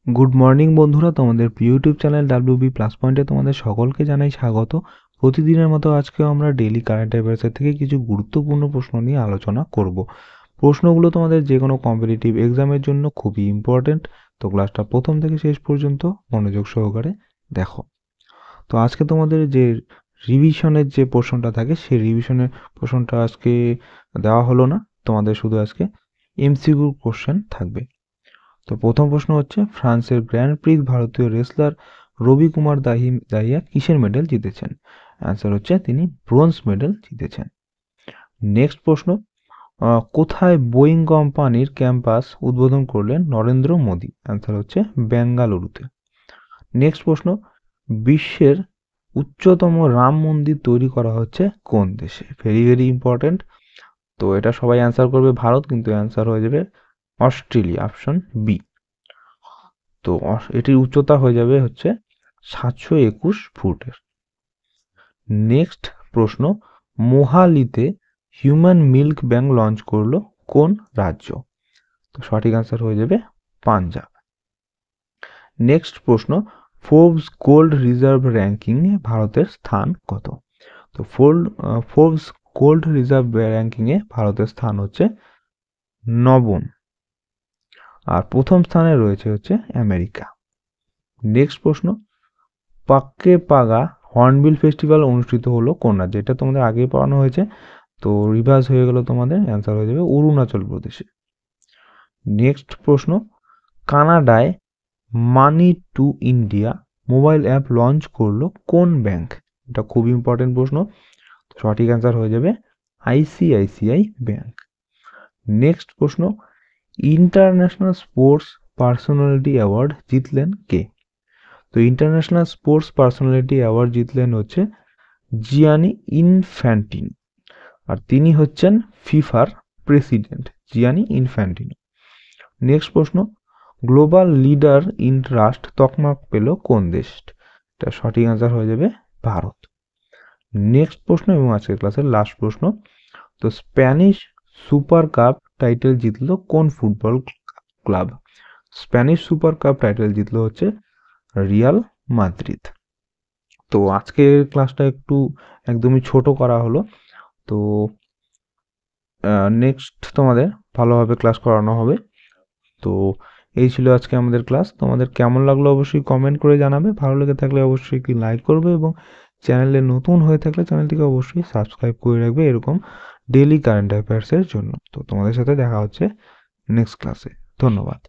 Good morning বন্ধুরা, তোমাদের প্রিয় ইউটিউব চ্যানেল ডাব্লিউবি প্লাস পয়েন্টে তোমাদের সকলকে জানাই স্বাগত। প্রতিদিনের মতো আজকেও আমরা ডেইলি কারেন্ট অ্যাফেয়ার্সের থেকে কিছু গুরুত্বপূর্ণ প্রশ্ন নিয়ে আলোচনা করব। প্রশ্নগুলো তোমাদের যে কোনো কম্পিটিটিভ এক্সামের জন্য খুবই ইম্পর্টেন্ট, তো ক্লাসটা প্রথম থেকে শেষ পর্যন্ত মনোযোগ সহকারে দেখো। তো আজকে তোমাদের যে রিভিশনের যে পোর্শনটা থাকে সেই রিভিশনের পোর্শনটা আজকে দেওয়া হলো না, তোমাদের শুধু আজকে এমসিকিউ কোশ্চেন থাকবে। তো প্রথম প্রশ্ন হচ্ছে, ফ্রান্সের গ্র্যান্ড প্রিক্স ভারতীয় রেসলার রবি কুমার দাহিয়া কিসের মেডেল জিতেছেন? অ্যান্সার হচ্ছে তিনি ব্রোঞ্জ মেডেল জিতেছেন। নেক্সট প্রশ্ন, কোথায় বোয়িং কোম্পানির ক্যাম্পাস উদ্বোধন করলেন নরেন্দ্র মোদী? অ্যান্সার হচ্ছে বেঙ্গালুরুতে। নেক্সট প্রশ্ন, বিশ্বের উচ্চতম রাম মন্দির তৈরি করা হচ্ছে কোন দেশে? Very very important. তো এটা সবাই অ্যান্সার করবে ভারত, কিন্তু অ্যান্সার হয়ে যাবে অস্ট্রেলিয়া, অপশন বি। তো এটির উচ্চতা হয়ে যাবে হচ্ছে 721 ফুটের। নেক্সট প্রশ্ন, মোহালিতে হিউম্যান মিল্ক ব্যাংক লঞ্চ করলো কোন রাজ্য? তো সঠিক অ্যান্সার হয়ে যাবে পাঞ্জাব। নেক্সট প্রশ্ন, ফোর্বস গোল্ড রিজার্ভ র্যাঙ্কিংয়ে ভারতের স্থান কত? তো ফোর্বস গোল্ড রিজার্ভ র্যাঙ্কিংয়ে ভারতের স্থান হচ্ছে 9ম, আর প্রথম স্থানে রয়েছে হচ্ছে আমেরিকা। নেক্সট প্রশ্ন, পাক্কে পাগা হর্নবিল ফেস্টিভ্যাল অনুষ্ঠিত হলো কোন রাজ্যে? এটা তোমাদের আগেই পড়ানো হয়েছে, তো রিভার্স হয়ে গেল, তোমাদের অ্যান্সার হয়ে যাবে অরুণাচল প্রদেশে। নেক্সট প্রশ্ন, কানাডায় money to India mobile app launch করলো কোন ব্যাংক? এটা খুব ইম্পর্টেন্ট প্রশ্ন, সঠিক অ্যান্সার হয়ে যাবে আইসিআইসিআই ব্যাংক। নেক্সট প্রশ্ন, ইন্টারন্যাশনাল স্পোর্টস পার্সোনালিটি অ্যাওয়ার্ড জিতলেন কে? তো ইন্টারন্যাশনাল স্পোর্টস পার্সোনালিটি অ্যাওয়ার্ড জিতলেন হচ্ছে জিয়ানি ইনফ্যান্টিনো, আর তিনি হচ্ছেন ফিফার প্রেসিডেন্ট জিয়ানি ইনফ্যান্টিনো। নেক্সট প্রশ্ন, গ্লোবাল লিডার ইন ট্রাস্ট তকমা পেল কোন দেশ? এটা সঠিক অ্যান্সার হয়ে যাবে ভারত। নেক্সট প্রশ্ন এবং আজকের ক্লাসের লাস্ট প্রশ্ন, তো স্প্যানিশ সুপার কাপ টাইটেল জিতলো কোন football club? Spanish super cup title জিতলো হচ্ছে রিয়াল মাদ্রিদ। তো আজকের ক্লাসটা একটু একদমই ছোট করা হলো, তো নেক্সট তোমাদের ভালোভাবে ক্লাস করানো হবে। তো এই ছিল আজকে আমাদের ক্লাস। তোমাদের কেমন লাগলো অবশ্যই কমেন্ট করে জানাবে, ভালো লেগে থাকলে অবশ্যই একটি লাইক করবে এবং চ্যানেলে নতুন হয়ে থাকলে চ্যানেলটিকে অবশ্যই সাবস্ক্রাইব করে রাখবে এরকম ডেইলি কারেন্ট অ্যাফেয়ার্সের জন্য। তো তোমাদের সাথে দেখা হচ্ছে নেক্সট ক্লাসে। ধন্যবাদ।